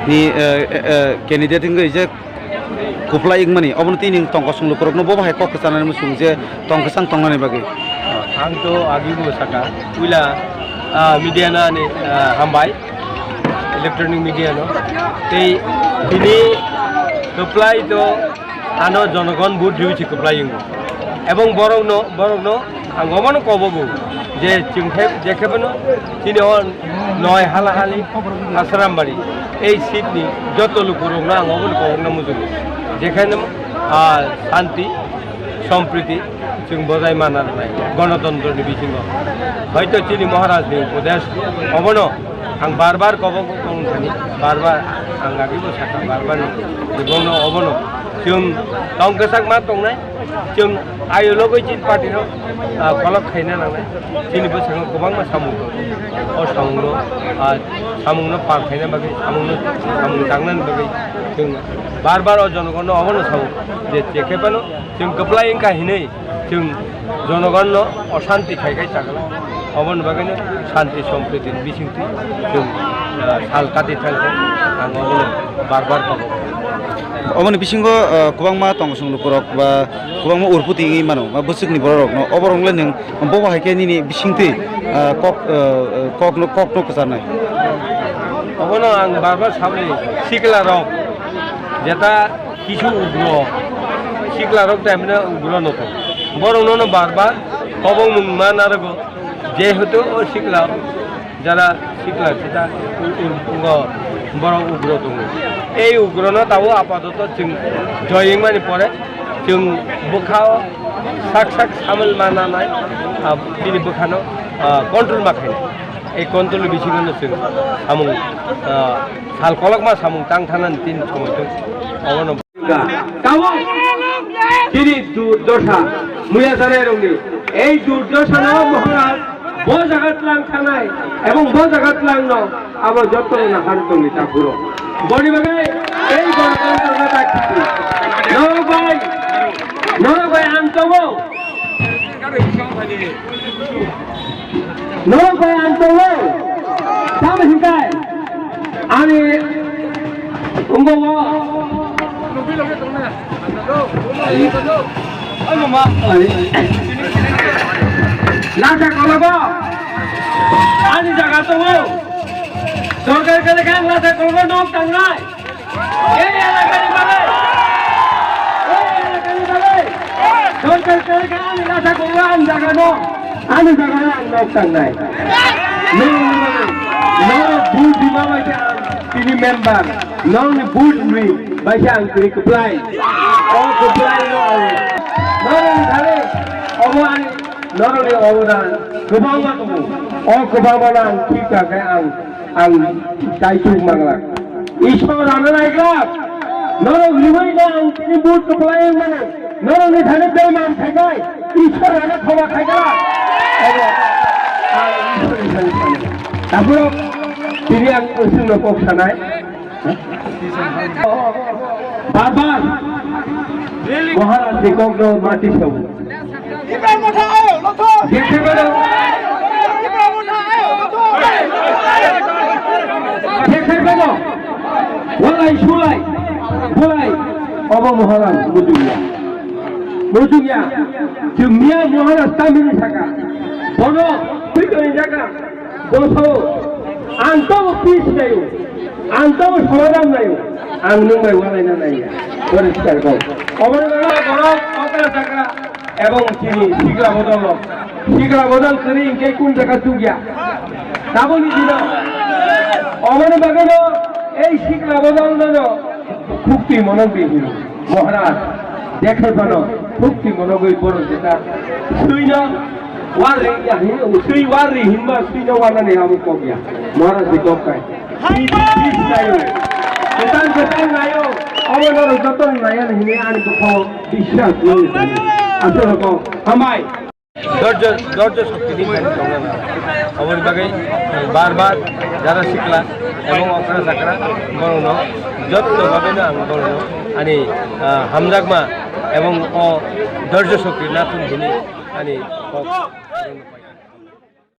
ni candidate ngai je kupla ing mani obon tining tongko sunglu korok no boba hai kok kesanan musung je tongko sang tongani bagi ang to agi bo saka uila media na ni hambai electronic media no tei tini supply to ano জনগণ vote দিয়েছে supply ing এবং বরং no ang omano kobogo যে চিংখে যেখানে তিনি নয় হালাহালি আশ্রামবাড়ি এই Sydney যত লোক না ang omano kobogo na মুজুগ যেখানে শান্তি সম্প্রীতি जों বজায় মানার নাই গণতন্ত্রनि बिथिङाव হয়তো চিনি মহারাজनि উপদেশ অবনো आं बार कबो कौन बार आं आगिबो साखा बार जीवनो अबनो जों तंगसाक मा तंगनाय जों आयोलगै चिन पार्टीनो कलक खायना नांनाय चिनि बोसाङाव गोबां मा सामुं अ सामुंनो पार खायना बागै सामुं दांनानै बागै जों बार अ जनगणनो अबनो सामुं जे जेखेबानो जों गोप्लायिं काहिनै जों जनगणनो अशान्ति खायगाय थागला अबन बागैनो शान्ति सम्प्रीतिनि बिथिंथि जों साल काति थालखौ आं अबनो बार कबो अबन बिसिंगो गोबांमा तंगसुं लुकरक बा गोबांमा उरपुति मानो बा बुसुकनि बररक न अबरंले नों बबा हायकेनि बिसिंथि कक नो कजानाय अबनो आं बार सामने सिकला रक जेता किछु उग्र सिकला रक टाइमनो उग्र नतो बरंनो बार कबो मुंमा नारगो যেহেতু ও শিখলা যারা শিখলা সেটা বড় উগ্র দङ এই উগ্রনা তাও আপাতত जों জয়িং মানে পরে जों बोखाव साक सामल मानानाय बिनि बोखानो कन्ट्रोल माखायनाय এই कन्ट्रोल बिथिङावनो जों सामुं साल कलक मा सामुं तां थानानै तीन সময়जों अवनो তাও যিনি দুর্দশা মুয়া জানাই রঙি এই দুর্দশা না মহারাজ বো জাগাত লাং থানায় এবং বো জাগাত লাং ন আবার যত না হান্তনি তা পুরো বডি বাগাই এই গণতন্ত্রটা থাকি নরবাই আনতবো তাম হিকাই আমি উঙ্গো লাঠা কলব আনি জায়গা তো সরকার কাছে গান লাঠা কলব নক টাঙ্গাই এই এলাকার মানে সরকার কাছে গান লাঠা কলব আনি জায়গা নক টাঙ্গাই নো বুট দিবা বাইতে তিনি মেম্বার নন বুট নুই বাইতে আং তিনি কপ্লাই ও কপ্লাই নন ধারে অবহানি नरनि अवदान गोबां दङ गोबां आं ठीक थाखाय आं दायित्व मांगला ईश्वरानो नायग्रा नरक लिबैना आं तिनि बुट कप्लाय माने नरनि थाने बेमान थाखाय ईश्वरानो खबा थायग्रा आं ईश्वरनि थाने सानो तारपरो तिनि आं उसुनो पक्षानाय बार महाराज दिकग्न माटी सब महाराज मुजुगिया जोंनिया महाराज तामिनि थाखा बनो फैगोन जागा बसो आंथ' पिस जायो आंथ' समाधान जायो आं नोंबाय वालायना नायो परिस्कारखौ अबरगला गरम अकरा जाग्रा এবং তিনি শিগলা বদল করে ইনকে কোন জায়গা চুগিয়া তাবনি দিন অমন বাগানো এই শিগলা বদল ন খুবই মনোবিহীন মহারাজ দেখে পানো খুবই মনোবই বড় যেটা সুইনা ওয়ারি হিম্বা সুইনা ওয়ানানে আমি কবিয়া মহারাজ কবকাই যেতান নাইও অমনর যতন নাইয়া হিনে আনি তো বিশ্বাস নয় আসলে কো হামাই ধৈর্য শক্তি দিন অবর বাগাই বারবার যারা শিখলা এবং অকরা জাকরা বড় যতভাবে না বড় আনি হামজাগমা এবং ধৈর্য শক্তি নাতুন দিনে আনি